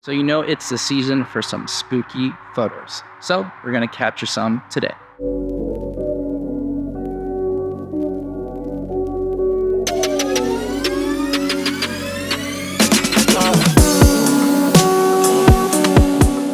So you know it's the season for some spooky photos. So we're gonna capture some today.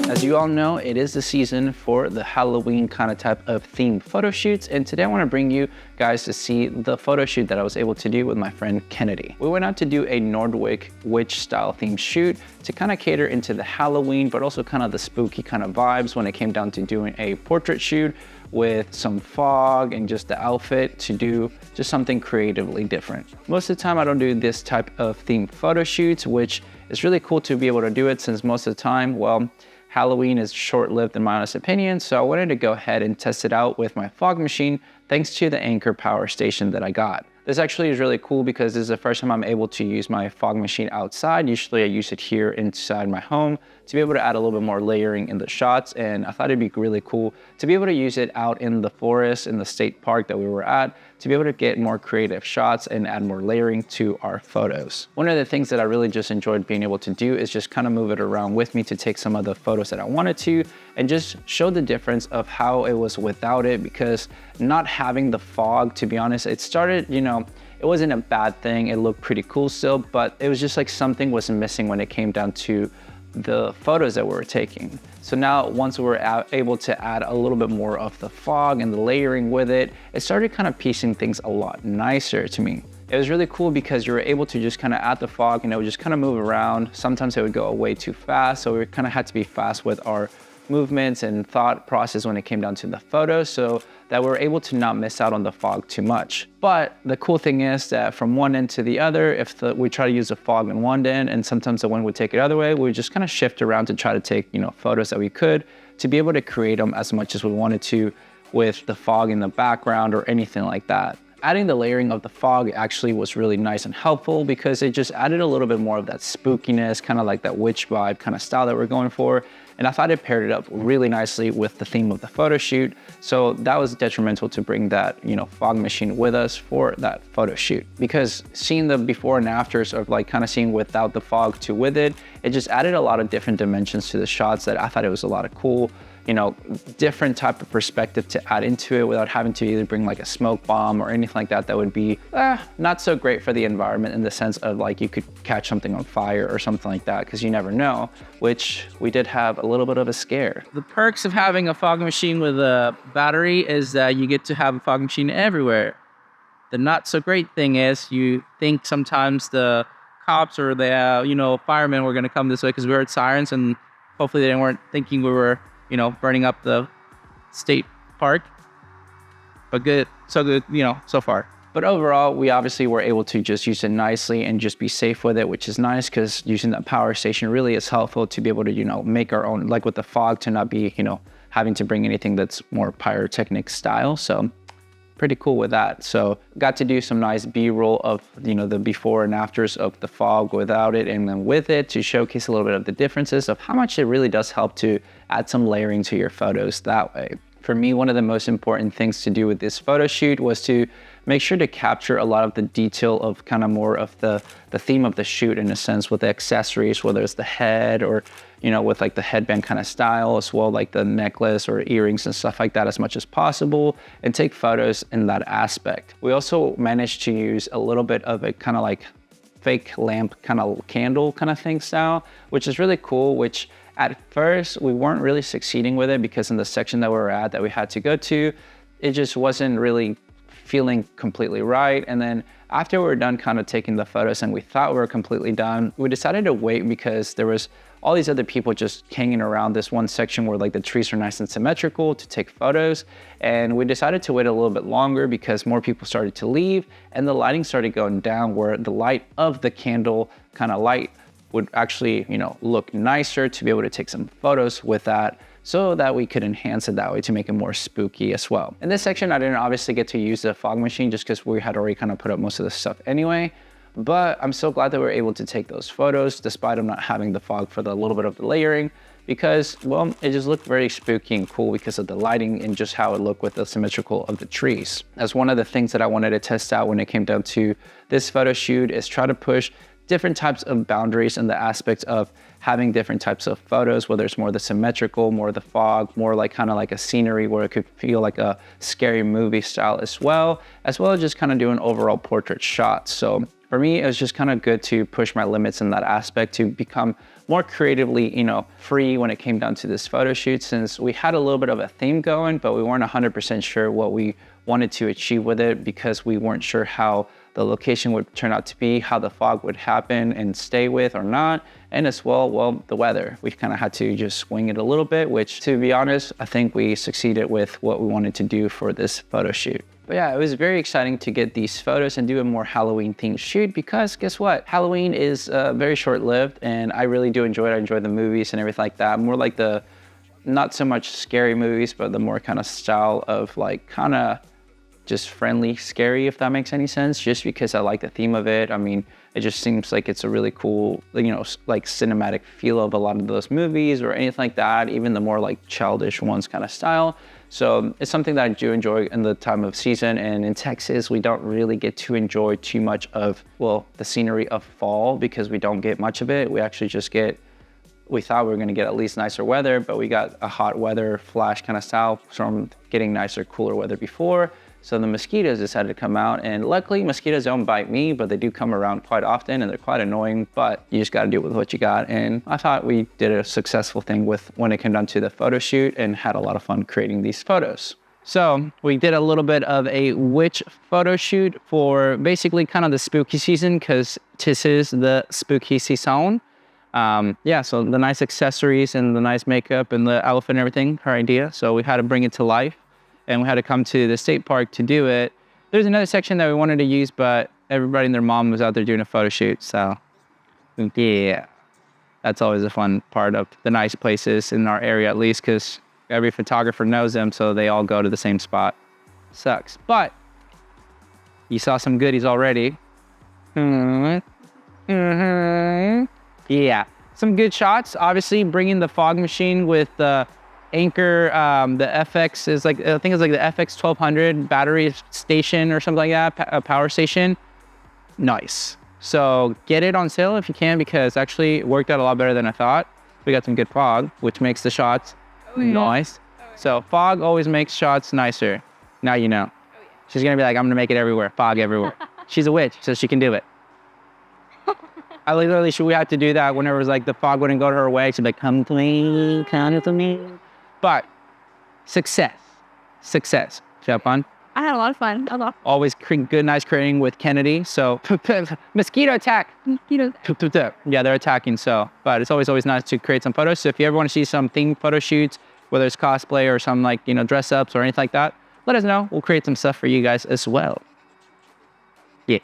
As you all know, it is the season for the Halloween kind of type of themed photo shoots. And today I want to bring you guys to see the photo shoot that I was able to do with my friend Kennedy. We went out to do a Nordic witch style themed shoot to kind of cater into the Halloween, but also kind of the spooky kind of vibes when it came down to doing a portrait shoot with some fog and just the outfit to do just something creatively different. Most of the time I don't do this type of themed photo shoots, which is really cool to be able to do it since most of the time, well, Halloween is short-lived in my honest opinion, so I wanted to go ahead and test it out with my fog machine thanks to the Anchor power station that I got. This actually is really cool because this is the first time I'm able to use my fog machine outside. Usually I use it here inside my home to be able to add a little bit more layering in the shots, and I thought it'd be really cool to be able to use it out in the forest in the state park that we were at to be able to get more creative shots and add more layering to our photos. One of the things that I really just enjoyed being able to do is just kind of move it around with me to take some of the photos that I wanted to and just show the difference of how it was without it, because not having the fog, to be honest, it started, it wasn't a bad thing. It looked pretty cool still, but it was just like something was missing when it came down to the photos that we were taking. So now once we were able to add a little bit more of the fog and the layering with it, it started kind of piecing things a lot nicer to me. It was really cool because you were able to just kind of add the fog and it would just kind of move around. Sometimes it would go way too fast, so we kind of had to be fast with our movements and thought process when it came down to the photos so that we're able to not miss out on the fog too much. But the cool thing is that from one end to the other, if we try to use the fog in one end and sometimes the wind would take it other way, we would just kind of shift around to try to take, photos that we could to be able to create them as much as we wanted to with the fog in the background or anything like that. Adding the layering of the fog actually was really nice and helpful because it just added a little bit more of that spookiness, kind of like that witch vibe kind of style that we're going for. And I thought it paired it up really nicely with the theme of the photo shoot. So that was detrimental to bring that, fog machine with us for that photo shoot, because seeing the before and afters of like kind of seeing without the fog to with it, it just added a lot of different dimensions to the shots that I thought it was a lot of cool, different type of perspective to add into it without having to either bring like a smoke bomb or anything like that. That would be not so great for the environment in the sense of like you could catch something on fire or something like that, because you never know, which we did have a little bit of a scare. The perks of having a fog machine with a battery is that you get to have a fog machine everywhere. The not so great thing is you think sometimes the cops or the firemen were going to come this way because we heard sirens, and hopefully they weren't thinking we were burning up the state park. But good, so far. But overall, we obviously were able to just use it nicely and just be safe with it, which is nice because using that power station really is helpful to be able to, make our own, like with the fog, to not be, having to bring anything that's more pyrotechnic style. So pretty cool with that. So got to do some nice B-roll of, the before and afters of the fog without it and then with it to showcase a little bit of the differences of how much it really does help to add some layering to your photos that way. For me, one of the most important things to do with this photo shoot was to make sure to capture a lot of the detail of kind of more of the theme of the shoot, in a sense, with the accessories, whether it's the head or, with like the headband kind of style, as well, like the necklace or earrings and stuff like that, as much as possible, and take photos in that aspect. We also managed to use a little bit of a kind of like fake lamp kind of candle kind of thing style, which is really cool, which at first we weren't really succeeding with it because in the section that we were at that we had to go to, it just wasn't really feeling completely right. And then after we were done kind of taking the photos and we thought we were completely done, we decided to wait because there was all these other people just hanging around this one section where like the trees are nice and symmetrical to take photos. And we decided to wait a little bit longer because more people started to leave and the lighting started going down, where the light of the candle kind of light would actually, look nicer to be able to take some photos with that, so that we could enhance it that way to make it more spooky as well. In this section, I didn't obviously get to use the fog machine just because we had already kind of put up most of the stuff anyway, but I'm so glad that we were able to take those photos despite them not having the fog for the little bit of the layering, because, well, it just looked very spooky and cool because of the lighting and just how it looked with the symmetrical of the trees. As one of the things that I wanted to test out when it came down to this photo shoot is try to push different types of boundaries in the aspect of having different types of photos, whether it's more the symmetrical, more the fog, more like kind of like a scenery where it could feel like a scary movie style as well as just kind of doing overall portrait shots. So for me, it was just kind of good to push my limits in that aspect to become more creatively, free when it came down to this photo shoot, since we had a little bit of a theme going, but we weren't 100% sure what we wanted to achieve with it, because we weren't sure how the location would turn out to be, how the fog would happen and stay with or not, and as well, the weather. We kind of had to just wing it a little bit, which, to be honest, I think we succeeded with what we wanted to do for this photo shoot. But yeah, it was very exciting to get these photos and do a more Halloween themed shoot, because guess what? Halloween is very short-lived, and I really do enjoy it. I enjoy the movies and everything like that. More like the, not so much scary movies, but the more kind of style of like kind of just friendly scary, if that makes any sense, just because I like the theme of it. I mean, it just seems like it's a really cool, like cinematic feel of a lot of those movies or anything like that, even the more like childish ones kind of style. So it's something that I do enjoy in the time of season, and in Texas, we don't really get to enjoy too much of, the scenery of fall, because we don't get much of it. We actually just get, we thought we were gonna get at least nicer weather, but we got a hot weather flash kind of style from getting nicer, cooler weather before. So the mosquitoes decided to come out, and luckily mosquitoes don't bite me, but they do come around quite often and they're quite annoying, but you just gotta do it with what you got. And I thought we did a successful thing with when it came down to the photo shoot, and had a lot of fun creating these photos. So we did a little bit of a witch photo shoot for basically kind of the spooky season, because this is the spooky season. Yeah, so the nice accessories and the nice makeup and the outfit and everything, her idea. So we had to bring it to life, and we had to come to the state park to do it. There's another section that we wanted to use, but everybody and their mom was out there doing a photo shoot. So yeah, that's always a fun part of the nice places in our area, at least, because every photographer knows them, so they all go to the same spot. Sucks, but you saw some goodies already. Yeah, some good shots. Obviously, bringing the fog machine with the Anchor, the FX is like, I think it's like the FX 1200 battery station or something like that, a power station. Nice. So get it on sale if you can, because actually it worked out a lot better than I thought. We got some good fog, which makes the shots nice. So fog always makes shots nicer. Now you know. She's gonna be like, I'm gonna make it everywhere, fog everywhere. She's a witch, so she can do it. I literally, we had to do that whenever it was like the fog wouldn't go to her way. She'd be like, come to me. But success. Did you have fun? I had a lot of fun. That was awesome. Always good, nice creating with Kennedy. So mosquito attack. Mosquitoes. Yeah, they're attacking. So, but it's always nice to create some photos. So if you ever want to see some themed photo shoots, whether it's cosplay or some like, dress ups or anything like that, let us know. We'll create some stuff for you guys as well. Yeah.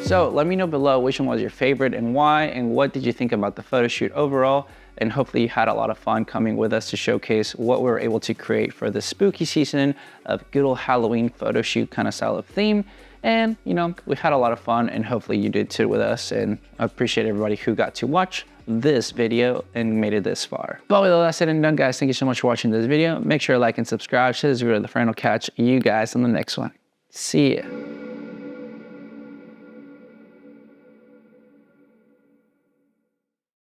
So let me know below which one was your favorite and why, and what did you think about the photo shoot overall. And hopefully you had a lot of fun coming with us to showcase what we were able to create for the spooky season of good old Halloween photo shoot kind of style of theme. And we had a lot of fun, and hopefully you did too with us. And I appreciate everybody who got to watch this video and made it this far. But with all that said and done, guys, thank you so much for watching this video. Make sure to like and subscribe. Share this video with a friend. I'll catch you guys on the next one. See ya.